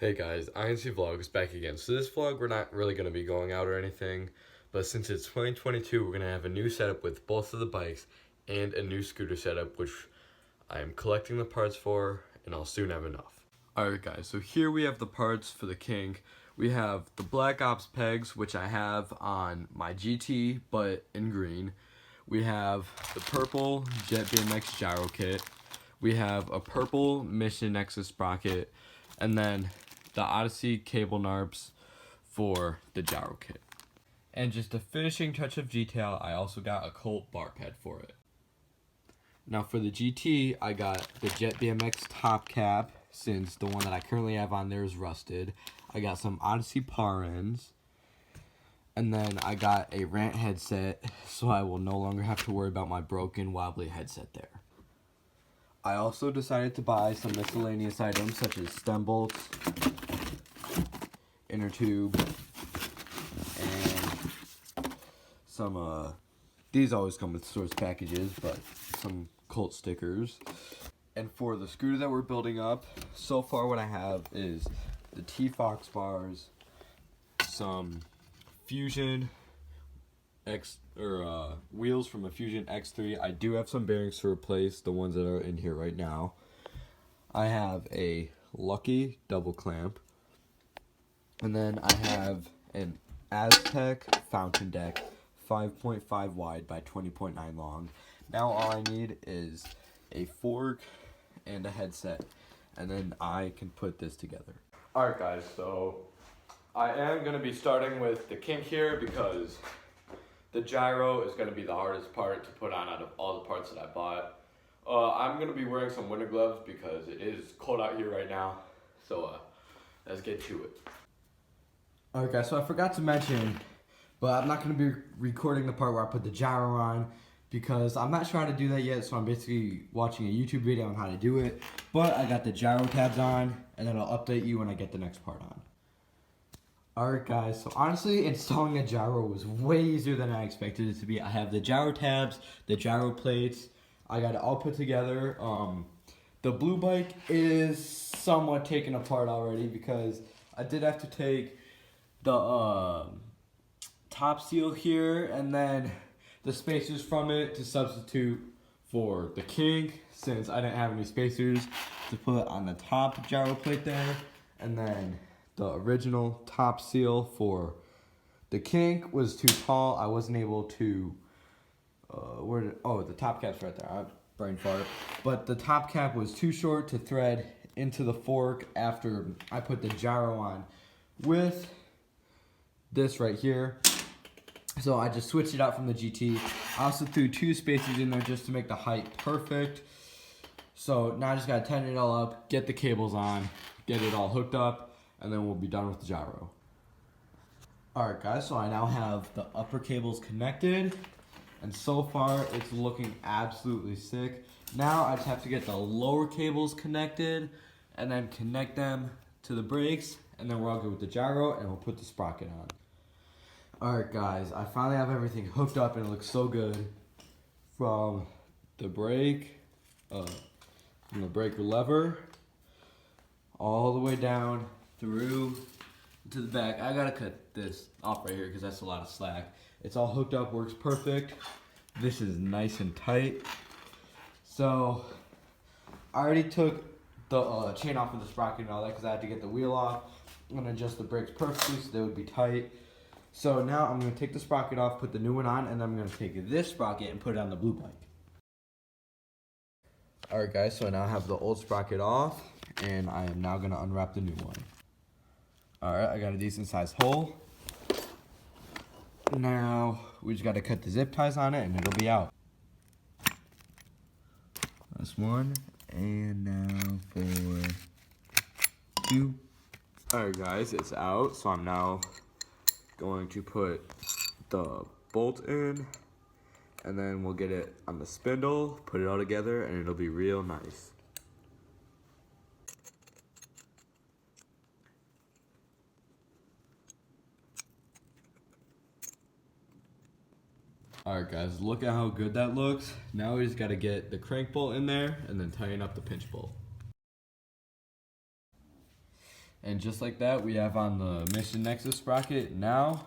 Hey guys, INC Vlogs back again. So this vlog, we're not really going to be going out or anything, but since it's 2022, we're going to have a new setup with both of the bikes and a new scooter setup, which I am collecting the parts for, and I'll soon have enough. Alright guys, so here we have the parts for the King. We have the Black Ops pegs, which I have on my GT, but in green. We have the purple Jet BMX gyro kit. We have a purple Mission Nexus sprocket, and then the Odyssey cable narps for the gyro kit. And just a finishing touch of detail, I also got a Colt bar pad for it. Now for the GT, I got the Jet BMX top cap, since the one that I currently have on there is rusted. I got some Odyssey par ends. And then I got a Rant headset, so I will no longer have to worry about my broken wobbly headset there. I also decided to buy some miscellaneous items such as stem bolts, inner tube, and some, these always come with source packages, but some Colt stickers. And for the scooter that we're building up, so far what I have is the T-Fox bars, some Fusion wheels from a Fusion X3. I do have some bearings to replace the ones that are in here right now. I have a Lucky double clamp, and then I have an Aztec fountain deck, 5.5 wide by 20.9 long. Now all I need is a fork and a headset, and then I can put this together. Alright guys, so I am going to be starting with the King here because the gyro is going to be the hardest part to put on out of all the parts that I bought. I'm going to be wearing some winter gloves because it is cold out here right now. So let's get to it. Alright guys, so I forgot to mention, but I'm not going to be recording the part where I put the gyro on because I'm not sure how to do that yet, so I'm basically watching a YouTube video on how to do it. But I got the gyro tabs on, and then I'll update you when I get the next part on. Alright guys, so honestly installing a gyro was way easier than I expected it to be. I have the gyro tabs, the gyro plates, I got it all put together. The blue bike is somewhat taken apart already because I did have to take the top seal here and then the spacers from it to substitute for the King, since I didn't have any spacers to put on the top gyro plate there, and then the original top seal for the King was too tall. I wasn't able to, the top cap's right there. I brain fart. But the top cap was too short to thread into the fork after I put the gyro on with this right here. So I just switched it out from the GT. I also threw 2 spacers in there just to make the height perfect. So now I just gotta tighten it all up, get the cables on, get it all hooked up, and then we'll be done with the gyro. Alright guys, so I now have the upper cables connected, and so far it's looking absolutely sick. Now I just have to get the lower cables connected, and then connect them to the brakes, and then we're all good with the gyro, and we'll put the sprocket on. Alright guys, I finally have everything hooked up, and it looks so good. From the brake, from the breaker lever, all the way down through to the back. I gotta cut this off right here because that's a lot of slack. It's all hooked up, works perfect. This is nice and tight. So I already took the chain off of the sprocket and all that because I had to get the wheel off and adjust the brakes perfectly so they would be tight. So now I'm gonna take the sprocket off, put the new one on, and then I'm gonna take this sprocket and put it on the blue bike. Alright guys, so I now have the old sprocket off, and I am now gonna unwrap the new one. Alright, I got a decent sized hole. Now we just gotta cut the zip ties on it and it'll be out. That's one, and now for 2. Alright guys, it's out, so I'm now going to put the bolt in, and then we'll get it on the spindle, put it all together, and it'll be real nice. Alright guys, look at how good that looks. Now we just gotta get the crank bolt in there and then tighten up the pinch bolt. And just like that, we have on the Mission Nexus sprocket. Now,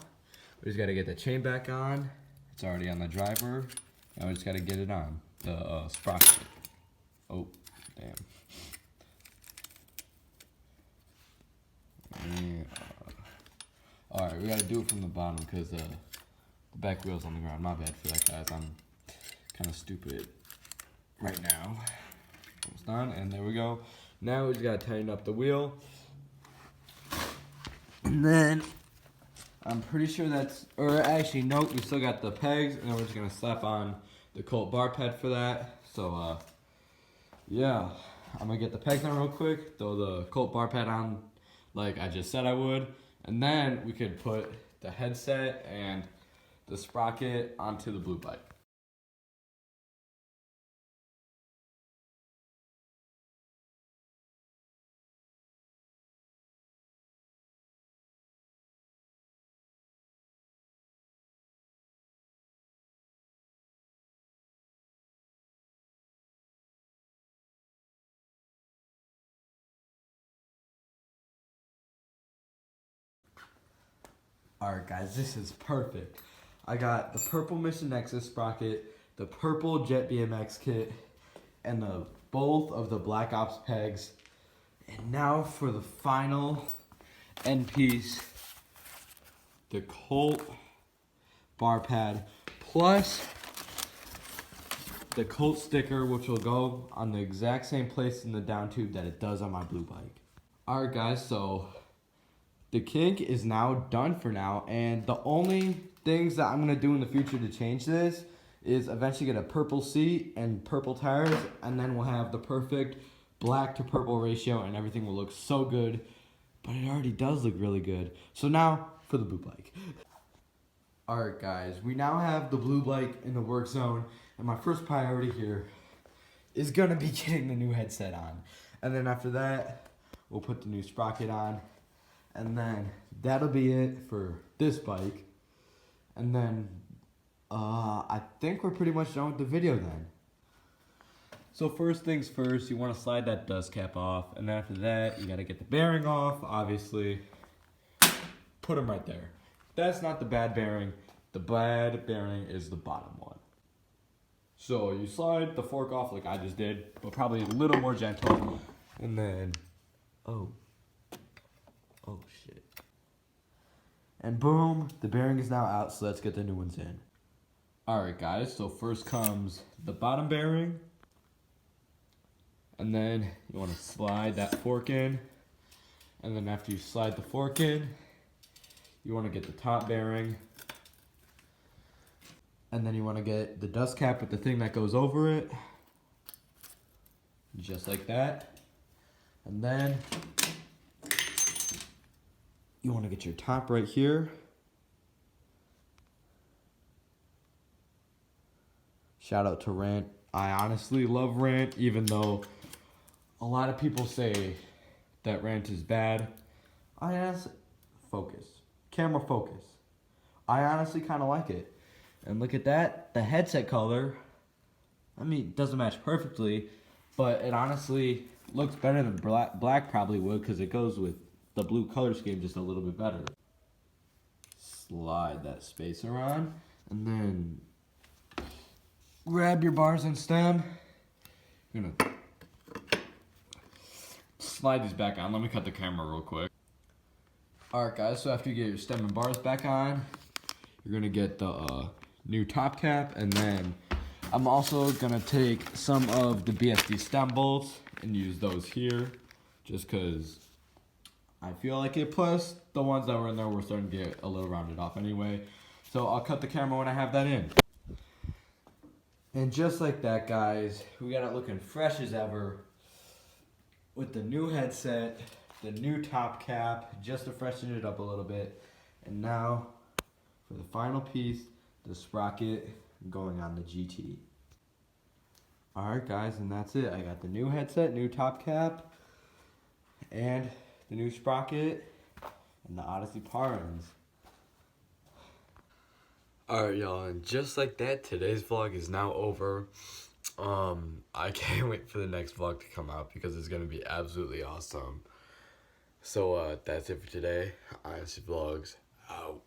we just gotta get the chain back on. It's already on the driver. Now we just gotta get it on the sprocket. Oh, damn. And, alright, we gotta do it from the bottom because the back wheel's on the ground. My bad for that, guys. I'm kind of stupid right now. Almost done, and there we go. Now we just gotta tighten up the wheel. And then, I'm pretty sure that's, or actually, nope, we still got the pegs, and then we're just gonna slap on the Colt bar pad for that. So, yeah, I'm gonna get the pegs on real quick, throw the Colt bar pad on like I just said I would, and then we could put the headset and the sprocket onto the blue bike. Alright guys, this is perfect. I got the purple Mission Nexus sprocket, the purple Jet BMX kit, and both of the Black Ops pegs. And now for the final end piece, the Colt bar pad plus the Colt sticker, which will go on the exact same place in the down tube that it does on my blue bike. Alright guys, so the kink is now done for now, and the only things that I'm gonna do in the future to change this is eventually get a purple seat and purple tires, and then we'll have the perfect black to purple ratio and everything will look so good, but it already does look really good. So now for the blue bike. Alright guys, we now have the blue bike in the work zone, and my first priority here is gonna be getting the new headset on. And then after that, we'll put the new sprocket on. And then that'll be it for this bike. And then I think we're pretty much done with the video then. So first things first, you want to slide that dust cap off. And then after that, you got to get the bearing off, obviously. Put them right there. That's not the bad bearing. The bad bearing is the bottom one. So you slide the fork off like I just did, but probably a little more gentle. And then, oh shit. And boom, the bearing is now out, so let's get the new ones in. Alright guys, so first comes the bottom bearing. And then you want to slide that fork in. And then after you slide the fork in, you want to get the top bearing. And then you want to get the dust cap with the thing that goes over it. Just like that. And then you want to get your top right here. Shout out to Rant. I honestly love Rant, even though a lot of people say that Rant is bad. Focus. Camera focus. I honestly kind of like it. And look at that. The headset color, I mean, it doesn't match perfectly, but it honestly looks better than black probably would, because it goes with the blue color scheme just a little bit better. Slide that spacer on, and then grab your bars and stem. You're gonna slide these back on. Let me cut the camera real quick. Alright guys, so after you get your stem and bars back on, you're gonna get the new top cap, and then I'm also gonna take some of the BSD stem bolts and use those here, just cause I feel like it, plus the ones that were in there were starting to get a little rounded off anyway. So I'll cut the camera when I have that in. And just like that guys, we got it looking fresh as ever with the new headset, the new top cap, just to freshen it up a little bit. And now for the final piece, the sprocket going on the GT. Alright guys, and that's it. I got the new headset, new top cap, and the new sprocket, and the Odyssey Parins. Alright y'all, and just like that, today's vlog is now over. I can't wait for the next vlog to come out because it's going to be absolutely awesome. So that's it for today. Honesty Vlogs out.